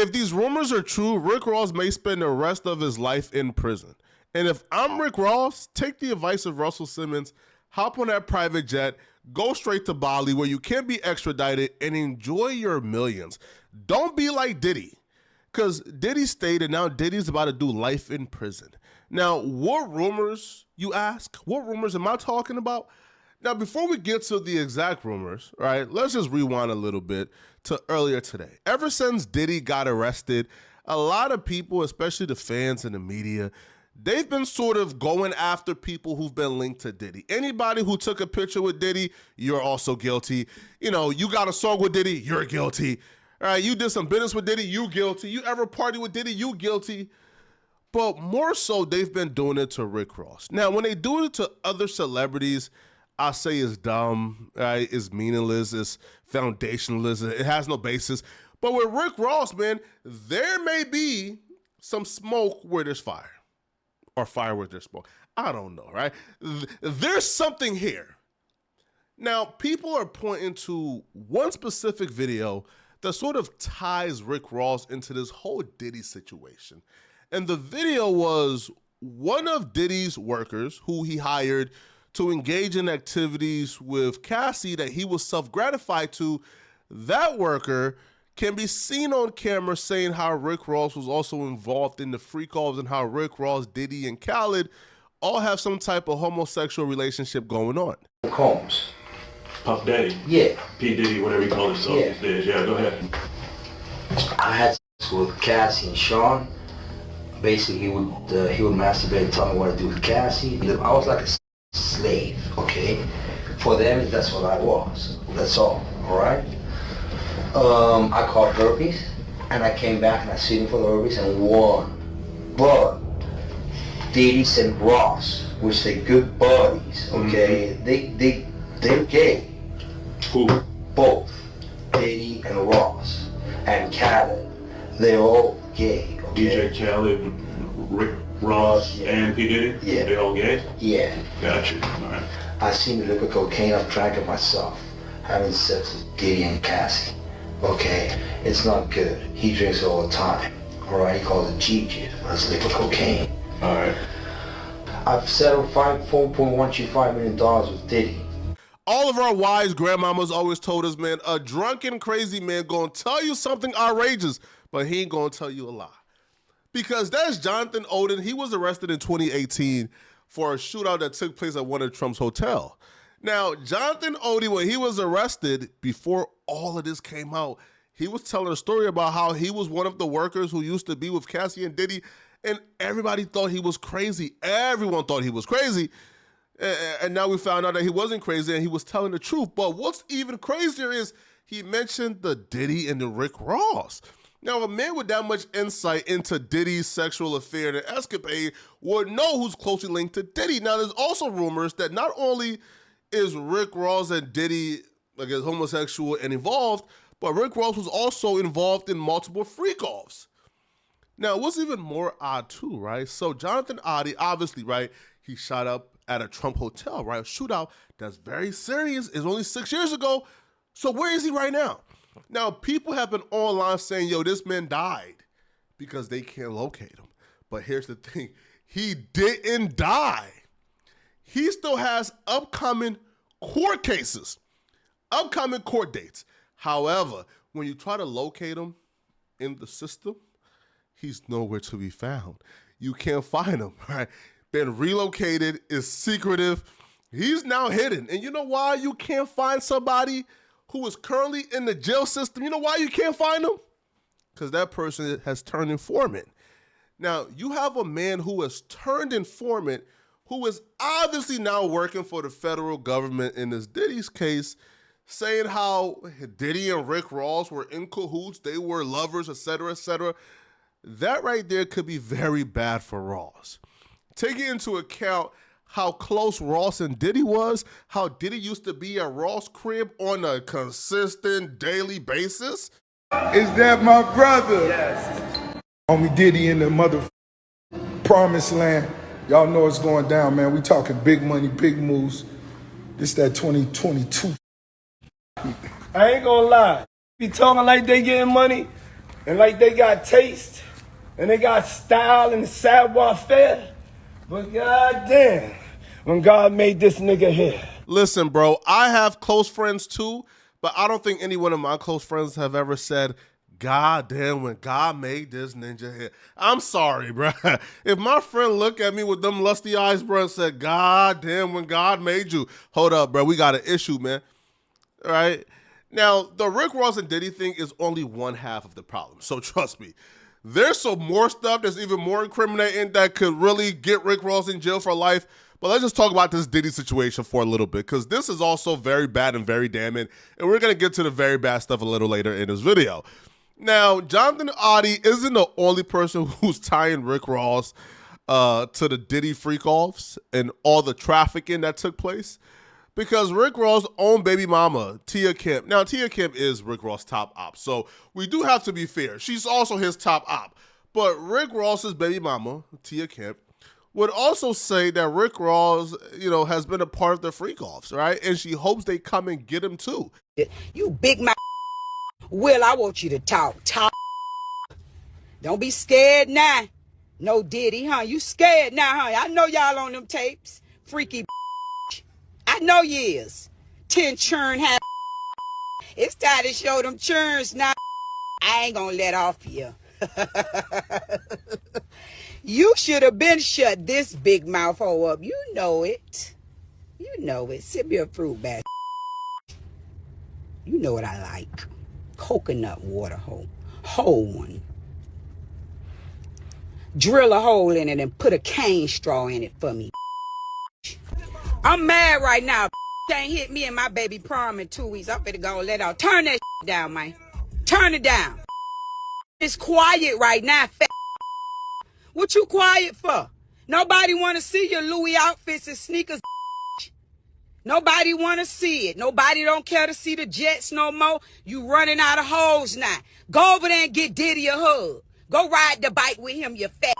if these rumors are true, Rick Ross may spend the rest of his life in prison. And if I'm Rick Ross, take the advice of Russell Simmons, hop on that private jet, go straight to Bali where you can't be extradited and enjoy your millions. Don't be like Diddy, because Diddy stayed and now Diddy's about to do life in prison. Now, what rumors, you ask? What rumors am I talking about? Now, before we get to the exact rumors, right, let's just rewind a little bit to earlier today. Ever since Diddy got arrested, a lot of people, especially the fans and the media, they've been sort of going after people who've been linked to Diddy. Anybody who took a picture with Diddy, you're also guilty. You know, you got a song with Diddy, you're guilty. All right, you did some business with Diddy, you guilty. You ever party with Diddy, you guilty. But more so, they've been doing it to Rick Ross. Now, when they do it to other celebrities, I say it's dumb, right? It's meaningless, it's foundationless, it has no basis. But with Rick Ross, man, there may be some smoke where there's fire. Or fire where there's smoke. I don't know, right? There's something here. Now, people are pointing to one specific video that sort of ties Rick Ross into this whole Diddy situation. And the video was one of Diddy's workers who he hired to engage in activities with Cassie that he was self-gratified to. That worker can be seen on camera saying how Rick Ross was also involved in the freak offs and how Rick Ross, Diddy, and Khaled all have some type of homosexual relationship going on. Combs. Puff Daddy? Yeah. P. Diddy, whatever you call himself these days. Yeah, go ahead. I had sex with Cassie and Sean. Basically, he would masturbate and tell me what to do with Cassie. I was like a slave, okay? For them, that's what I was. That's all right? I caught herpes, and I came back and I sued him for the herpes and won. But Diddy and Ross, which they're good buddies, okay? They're gay. Who? Both. Diddy and Ross. And Khaled. They're all gay, okay? DJ Khaled, Rick Ross, and P. Diddy? Yeah. They all gay? Yeah. Gotcha. All right. I seen the liquid cocaine, I've drank it myself. Having sex with Diddy and Cassie. Okay, it's not good. He drinks it all the time. Alright, he calls it G-Jit. That's liquid cocaine. Alright. I've settled $4.125 million with Diddy. All of our wise grandmamas always told us, man, a drunken, crazy man gonna tell you something outrageous, but he ain't gonna tell you a lie. Because that's Jonathan Oddi. He was arrested in 2018 for a shootout that took place at one of Trump's hotels. Now, Jonathan Oddi, when he was arrested, before all of this came out, he was telling a story about how he was one of the workers who used to be with Cassie and Diddy, and everybody thought he was crazy. Everyone thought he was crazy. And now we found out that he wasn't crazy and he was telling the truth. But what's even crazier is he mentioned the Diddy and the Rick Ross. Now, a man with that much insight into Diddy's sexual affair and escapade would know who's closely linked to Diddy. Now, there's also rumors that not only is Rick Ross and Diddy, I guess, homosexual and involved, but Rick Ross was also involved in multiple freak-offs. Now, what's even more odd too, right? So Jonathan Oddi, obviously, right, he shot up at a Trump hotel, right? A shootout that's very serious. It's only 6 years ago. So where is he right now? Now, people have been online saying, yo, this man died because they can't locate him. But here's the thing. He didn't die. He still has upcoming court cases, upcoming court dates. However, when you try to locate him in the system, he's nowhere to be found. You can't find him, right? Been relocated, is secretive. He's now hidden. And you know why you can't find somebody who is currently in the jail system? You know why you can't find them? Because that person has turned informant. Now, you have a man who has turned informant who is obviously now working for the federal government in this Diddy's case, saying how Diddy and Rick Ross were in cahoots, they were lovers, etc., etc. That right there could be very bad for Ross. Taking into account how close Ross and Diddy was, how Diddy used to be at Ross' crib on a consistent daily basis. Is that my brother? Yes. Homie Diddy in the mother promised land. Y'all know it's going down, man. We talking big money, big moves. This that 2022. I ain't gonna lie. Be talking like they getting money. And like they got taste and they got style and savoir-faire, but goddamn, when God made this nigga here. Listen, bro, I have close friends too, but I don't think any one of my close friends have ever said, God damn, when God made this ninja hair. I'm sorry, bro. If my friend looked at me with them lusty eyes, bro, and said, God damn, when God made you. Hold up, bro. We got an issue, man. All right? Now, the Rick Ross and Diddy thing is only one half of the problem. So trust me. There's some more stuff that's even more incriminating that could really get Rick Ross in jail for life. But let's just talk about this Diddy situation for a little bit, because this is also very bad and very damning. And we're going to get to the very bad stuff a little later in this video. Now, Jonathan Oddi isn't the only person who's tying Rick Ross to the Diddy freak-offs and all the trafficking that took place, because Rick Ross' own baby mama, Tia Kemp. Now, Tia Kemp is Rick Ross' top op, so we do have to be fair. She's also his top op. But Rick Ross's baby mama, Tia Kemp, would also say that Rick Ross, has been a part of the freak-offs, right? And she hopes they come and get him too. You big mouth. Will, I want you to talk. Don't be scared now. No Diddy, huh? You scared now, huh? I know y'all on them tapes. Freaky I know you is. 10 churn have It's time to show them churns now. I ain't gonna let off you. You should have been shut this big mouth hole up. You know it. You know it. Sip me a fruit basket. You know what I like. Coconut water hole. Whole one. Drill a hole in it and put a cane straw in it for me. I'm mad right now. Ain't hit me and my baby prom in 2 weeks. I'm finna go let out. Turn that down, man. Turn it down. It's quiet right now, fat. What you quiet for? Nobody want to see your Louis outfits and sneakers. Nobody want to see it. Nobody don't care to see the Jets no more. You running out of hoes now. Go over there and get Diddy a hug. Go ride the bike with him, you fat.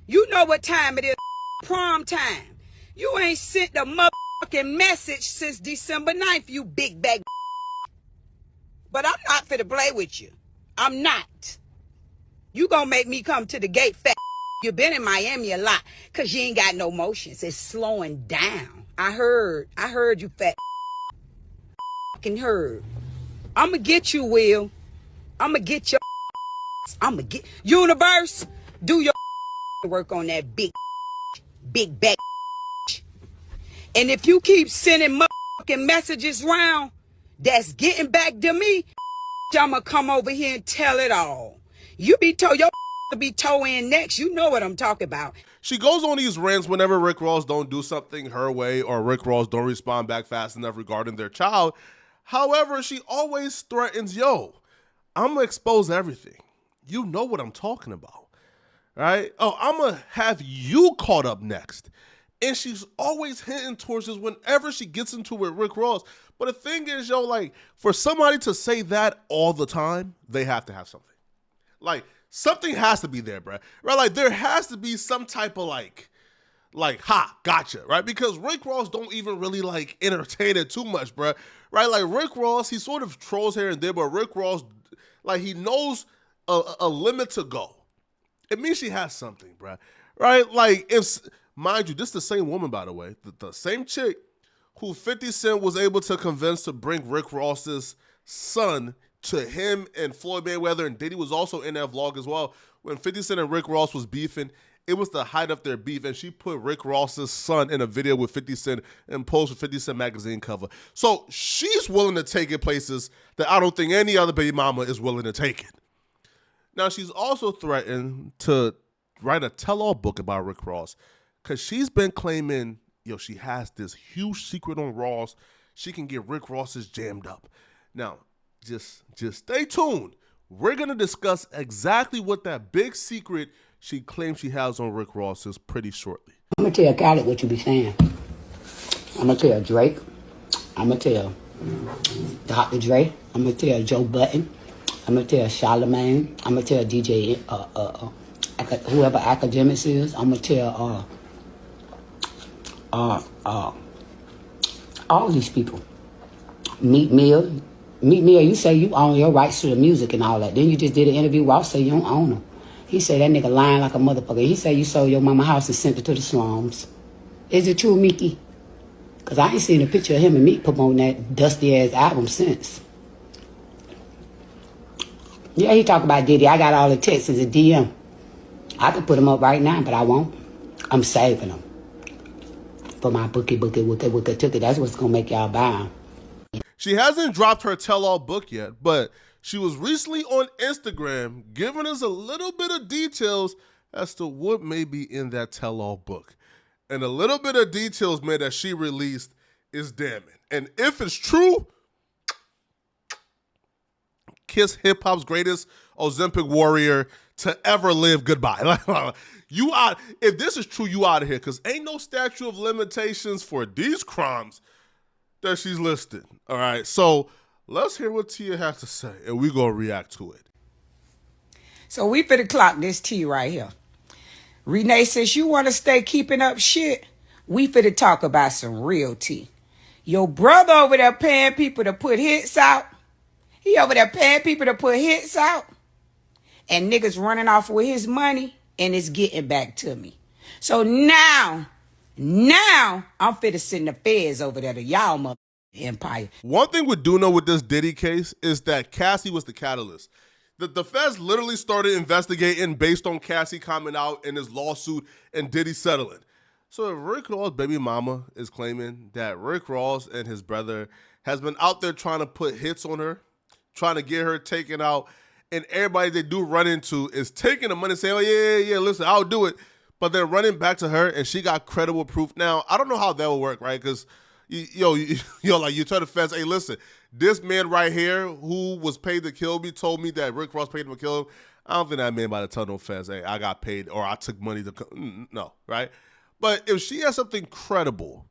You know what time it is. Prom time. You ain't sent a motherfucking message since December 9th, you big bag. But I'm not finna play with you. I'm not. You gonna make me come to the gate, fat. You been in Miami a lot because you ain't got no motions. It's slowing down. I heard you, fat. Fucking heard. I'ma get you, Will. I'ma get your. I'ma get Universe. Do your work on that big back. And if you keep sending motherfucking messages round, that's getting back to me. I'ma come over here and tell it all. You be told your to be toe in next. You know what I'm talking about. She goes on these rants whenever Rick Ross don't do something her way or Rick Ross don't respond back fast enough regarding their child. However, she always threatens, yo, I'm gonna expose everything. You know what I'm talking about, right? Oh, I'm gonna have you caught up next. And she's always hinting towards this whenever she gets into it with Rick Ross. But the thing is, yo, like, for somebody to say that all the time, they have to have something. Like, something has to be there, bro. Right? Like, there has to be some type of, like, ha, gotcha, right? Because Rick Ross don't even really, like, entertain it too much, bro. Right? Like, Rick Ross, he sort of trolls here and there, but Rick Ross, like, he knows a limit to go. It means she has something, bro. Right? Like, if, mind you, this is the same woman, by the way, the same chick who 50 Cent was able to convince to bring Rick Ross's son to him, and Floyd Mayweather and Diddy was also in that vlog as well. When 50 Cent and Rick Ross was beefing, it was the height of their beef, and she put Rick Ross's son in a video with 50 Cent and posted 50 Cent magazine cover. So she's willing to take it places that I don't think any other baby mama is willing to take it. Now, she's also threatened to write a tell-all book about Rick Ross because she's been claiming, yo, she has this huge secret on Ross. She can get Rick Ross's jammed up. Now, just stay tuned. We're going to discuss exactly what that big secret she claims she has on Rick Ross is pretty shortly. I'm going to tell Khaled what you be saying. I'm going to tell Drake. I'm going to tell Dr. Dre. I'm going to tell Joe Budden. I'm going to tell Charlamagne. I'm going to tell DJ, whoever Accusations is. I'm going to tell all these people. Meek Mill, Meet me, or you say you own your rights to the music and all that. Then you just did an interview. Ross say you don't own them. He said that nigga lying like a motherfucker. He said you sold your mama house and sent it to the slums. Is it true, Mickey? Because I ain't seen a picture of him and Meek promoting that dusty-ass album since. Yeah, he talk about Diddy. I got all the texts as a DM. I could put them up right now, but I won't. I'm saving them. For my bookie, ticket. That's what's going to make y'all buy them. She hasn't dropped her tell-all book yet, but she was recently on Instagram giving us a little bit of details as to what may be in that tell-all book. And a little bit of details, man, that she released is damning. And if it's true, kiss hip-hop's greatest Ozempic warrior to ever live goodbye. You out. If this is true, you out of here, because ain't no statute of limitations for these crimes that she's listed. All right, so let's hear what Tia has to say, and we gonna react to it. So we finna clock this T right here. Renee says, you want to stay keeping up shit? We finna talk about some real tea. Your brother over there paying people to put hits out. He over there paying people to put hits out. And niggas running off with his money, and it's getting back to me. So now I'm finna send the feds over there to y'all mother empire. One thing we do know with this Diddy case is that Cassie was the catalyst. The feds literally started investigating based on Cassie coming out in his lawsuit and Diddy settling. So if Rick Ross' baby mama is claiming that Rick Ross and his brother has been out there trying to put hits on her, trying to get her taken out, and everybody they do run into is taking the money and saying, oh, yeah, listen, I'll do it. But they're running back to her, and she got credible proof. Now, I don't know how that will work, right? Because, you tell the feds, hey, listen, this man right here who was paid to kill me told me that Rick Ross paid him to kill him. I don't think that man about to tell no feds, hey, I got paid or I took money to no, right? But if she has something credible,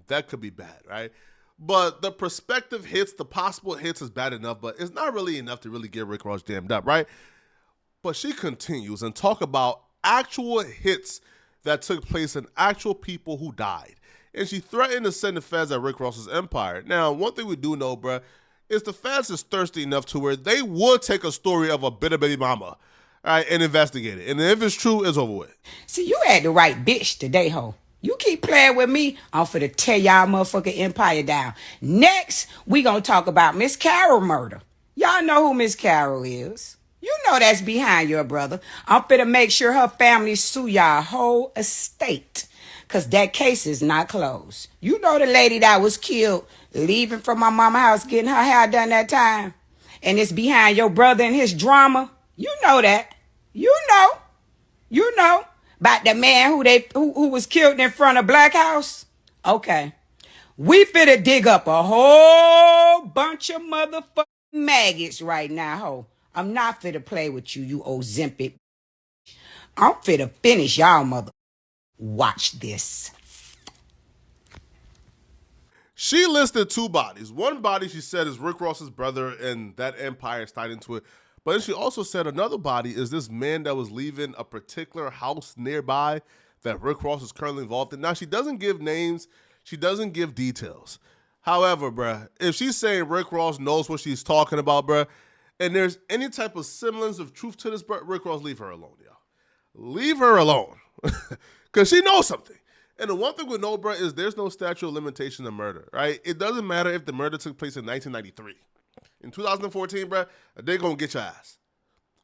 that could be bad, right? But the prospective hits, the possible hits is bad enough, but it's not really enough to really get Rick Ross jammed up, right? But she continues and talk about actual hits that took place and actual people who died. And she threatened to send the feds at Rick Ross's empire. Now, one thing we do know, bruh, is the feds is thirsty enough to where they would take a story of a bitter baby mama, all right, and investigate it. And if it's true, it's over with. See, you had the right bitch today, ho. You keep playing with me, I'm finna tear y'all motherfucking empire down. Next, we gonna talk about Miss Carol murder. Y'all know who Miss Carol is. You know that's behind your brother. I'm finna make sure her family sue y'all whole estate. Because that case is not closed. You know the lady that was killed leaving from my mama's house getting her hair done that time. And it's behind your brother and his drama. You know that. You know. About the man who was killed in front of Black House? Okay. We finna dig up a whole bunch of motherfucking maggots right now, ho. I'm not finna play with you, you Ozempic. I'm finna finish y'all mother. Watch this. She listed two bodies. One body she said is Rick Ross's brother, and that empire is tied into it. But then she also said another body is this man that was leaving a particular house nearby that Rick Ross is currently involved in. Now, she doesn't give names. She doesn't give details. However, bruh, if she's saying Rick Ross knows what she's talking about, bruh, and there's any type of semblance of truth to this, bruh, Rick Ross, leave her alone, yo. Leave her alone. Because she knows something. And the one thing we know, bro, is there's no statute of limitation to murder, right? It doesn't matter if the murder took place in 1993. In 2014, bro, they're going to get your ass.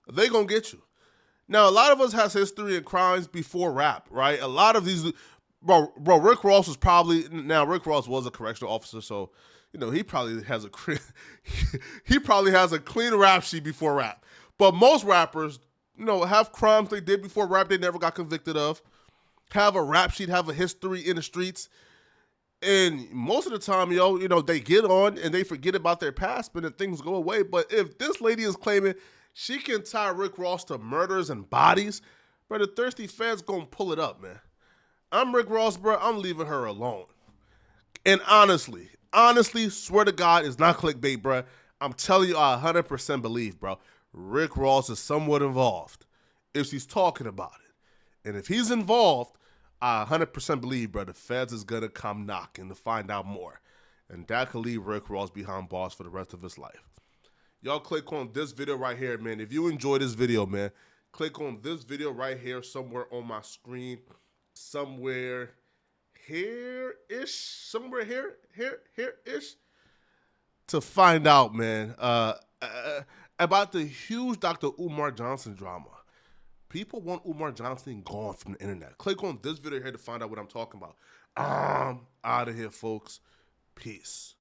They're going to get you. Now, a lot of us has history in crimes before rap, right? A lot of these, bro, Rick Ross was probably, now Rick Ross was a correctional officer, so, he probably has a clean rap sheet before rap. But most rappers, have crimes they did before rap they never got convicted of. Have a rap sheet, have a history in the streets. And most of the time, they get on and they forget about their past, but then things go away. But if this lady is claiming she can tie Rick Ross to murders and bodies, bro, the thirsty feds gonna pull it up, man. I'm Rick Ross, bro. I'm leaving her alone. And honestly, swear to God, it's not clickbait, bro. I'm telling you, I 100% believe, bro. Rick Ross is somewhat involved if she's talking about it. And if he's involved, I 100% believe, bro, the feds is going to come knocking to find out more. And that could leave Rick Ross behind bars for the rest of his life. y'all click on this video right here, man. If you enjoy this video, man, click on this video right here somewhere on my screen. Somewhere here-ish. Somewhere here-ish. To find out, man, about the huge Dr. Umar Johnson drama. People want Umar Johnson gone from the internet. Click on this video here to find out what I'm talking about. I'm out of here, folks. Peace.